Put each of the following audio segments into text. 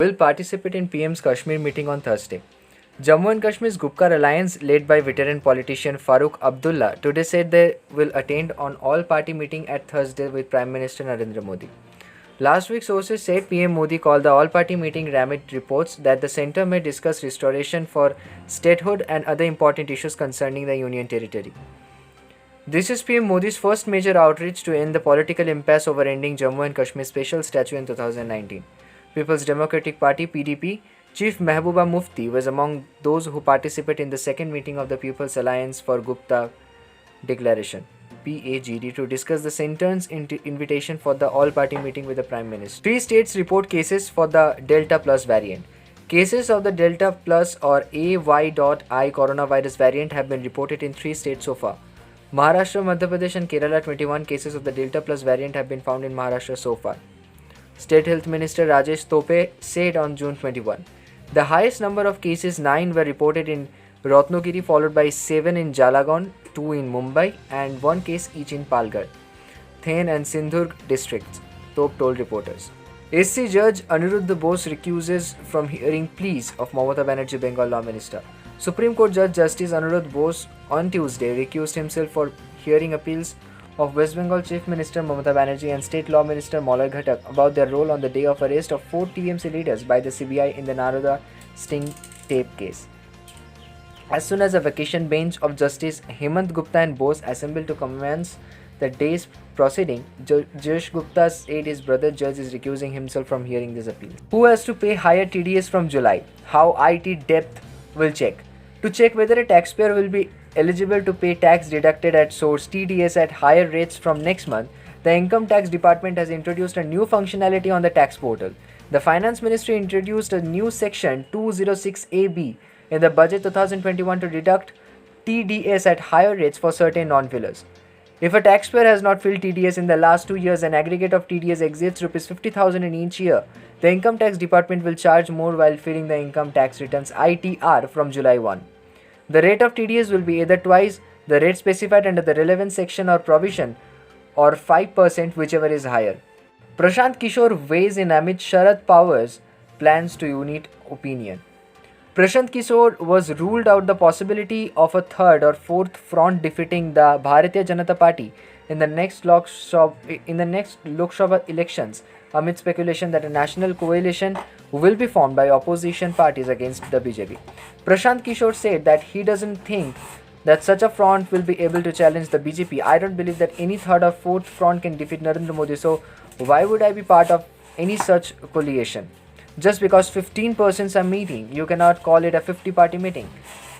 will participate in PM's Kashmir meeting on Thursday. Jammu and Kashmir's Gupkar alliance, led by veteran politician Farooq Abdullah, today said they will attend an all-party meeting at Thursday with Prime Minister Narendra Modi. Last week, sources said PM Modi called the all-party meeting amid reports that the centre may discuss restoration for statehood and other important issues concerning the Union territory. This is PM Modi's first major outreach to end the political impasse over ending Jammu and Kashmir special statute in 2019. People's Democratic Party (PDP) Chief Mehbooba Mufti was among those who participated in the second meeting of the People's Alliance for Gupta Declaration (PAGD) to discuss the centre's invitation for the all-party meeting with the Prime Minister. 3 states report cases for the Delta Plus variant. Cases of the Delta Plus or AY.I coronavirus variant have been reported in 3 states so far. Maharashtra, Madhya Pradesh and Kerala. 21 cases of the Delta Plus variant have been found in Maharashtra so far. State Health Minister Rajesh Tope said on June 21. The highest number of cases, 9, were reported in Ratnagiri, followed by 7 in Jalagan, 2 in Mumbai, and 1 case each in Palghar, Thane and Sindhurg districts, Tope told reporters. SC Judge Aniruddha Bose recuses from hearing pleas of Mamata Banerjee, Bengal Law Minister. Supreme Court Judge Justice Aniruddha Bose on Tuesday recused himself for hearing appeals of West Bengal Chief Minister Mamata Banerjee and State Law Minister Malay Ghatak about their role on the day of arrest of 4 TMC leaders by the CBI in the Naroda sting tape case. As soon as the vacation bench of Justice Hemant Gupta and Bose assembled to commence the day's proceeding, Jayesh Gupta said his brother judge is recusing himself from hearing this appeal. Who has to pay higher TDS from July? How IT depth will check. To check whether a taxpayer will be eligible to pay tax deducted at source (TDS) at higher rates from next month, the Income Tax Department has introduced a new functionality on the tax portal. The Finance Ministry introduced a new section 206AB in the budget 2021 to deduct TDS at higher rates for certain non-fillers. If a taxpayer has not filled TDS in the last 2 years and aggregate of TDS exceeds Rs 50,000 in each year, the Income Tax Department will charge more while filling the income tax returns (ITR) from July 1. The rate of TDS will be either twice the rate specified under the relevant section or provision, or 5%, whichever is higher. Prashant Kishore weighs in amid Sharad Pawar's plans to unite opinion. Prashant Kishore was ruled out the possibility of a third or fourth front defeating the Bharatiya Janata Party in the next Lok Sabha elections amid speculation that a national coalition will be formed by opposition parties against the BJP. Prashant Kishore said that he doesn't think that such a front will be able to challenge the BJP. I don't believe that any third or fourth front can defeat Narendra Modi, so why would I be part of any such coalition? Just because 15 persons are meeting, you cannot call it a 50-party meeting,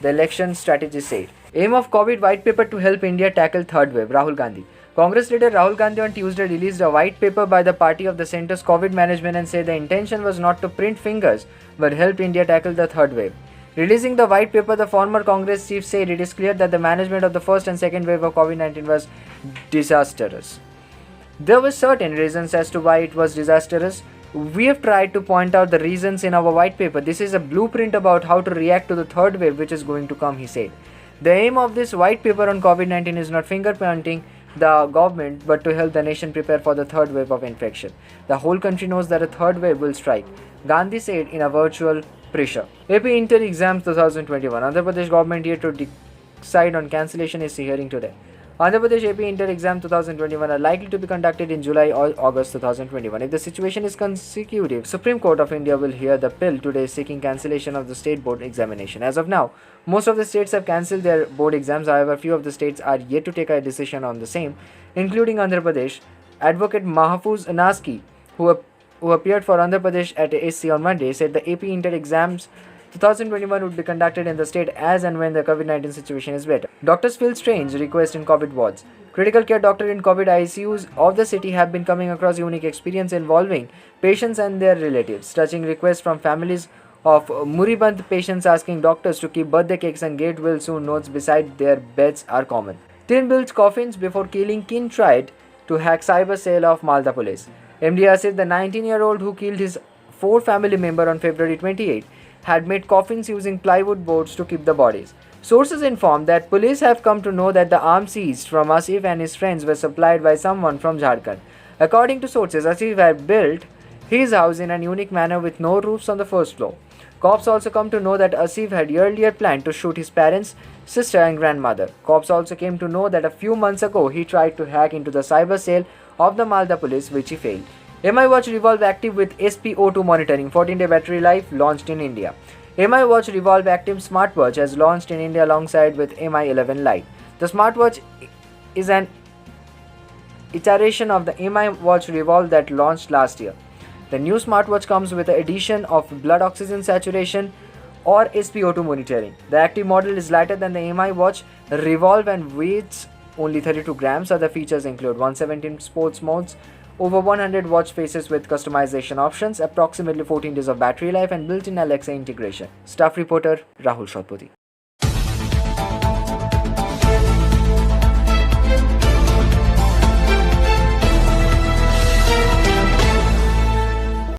the election strategist said. Aim of COVID white paper to help India tackle third wave, Rahul Gandhi. Congress leader Rahul Gandhi on Tuesday released a white paper by the party of the centre's COVID management and said the intention was not to print fingers but help India tackle the third wave. Releasing the white paper, the former Congress chief said it is clear that the management of the first and second wave of COVID-19 was disastrous. There were certain reasons as to why it was disastrous. We have tried to point out the reasons in our white paper. This is a blueprint about how to react to the third wave which is going to come, he said. The aim of this white paper on COVID-19 is not finger-pointing the government but to help the nation prepare for the third wave of infection. The whole country knows that a third wave will strike, Gandhi said in a virtual pre-show. AP Inter Exams 2021. Andhra Pradesh government yet to decide on cancellation is hearing today. Andhra Pradesh AP Inter Exam 2021 are likely to be conducted in July or August 2021. If the situation is consecutive, Supreme Court of India will hear the bill today seeking cancellation of the state board examination. As of now, most of the states have cancelled their board exams. However, few of the states are yet to take a decision on the same, including Andhra Pradesh. Advocate Mahfouz Anaski, who appeared for Andhra Pradesh at SC on Monday, said the AP Inter Exams 2021 would be conducted in the state as and when the COVID-19 situation is better. Doctors feel strange request in COVID wards. Critical care doctors in COVID ICUs of the city have been coming across unique experience involving patients and their relatives. Touching requests from families of Muriband patients asking doctors to keep birthday cakes and get well soon notes beside their beds are common. Tin built coffins before killing kin tried to hack cyber cell of Malda police. MDR said the 19-year-old who killed his 4 family member on February 28 had made coffins using plywood boards to keep the bodies. Sources informed that police have come to know that the arms seized from Asif and his friends were supplied by someone from Jharkhand. According to sources, Asif had built He is housed in a unique manner with no roofs on the first floor. Cops also come to know that Asif had earlier planned to shoot his parents, sister, and grandmother. Cops also came to know that a few months ago he tried to hack into the cyber cell of the Malda police, which he failed. MI Watch Revolve Active with SpO2 monitoring, 14-day battery life, launched in India. MI Watch Revolve Active smartwatch has launched in India alongside with MI 11 Lite. The smartwatch is an iteration of the MI Watch Revolve that launched last year. The new smartwatch comes with the addition of blood oxygen saturation or SpO2 monitoring. The active model is lighter than the MI Watch Revolve and weighs only 32 grams. Other features include 117 sports modes, over 100 watch faces with customization options, approximately 14 days of battery life, and built-in Alexa integration. Staff reporter Rahul Shatpati.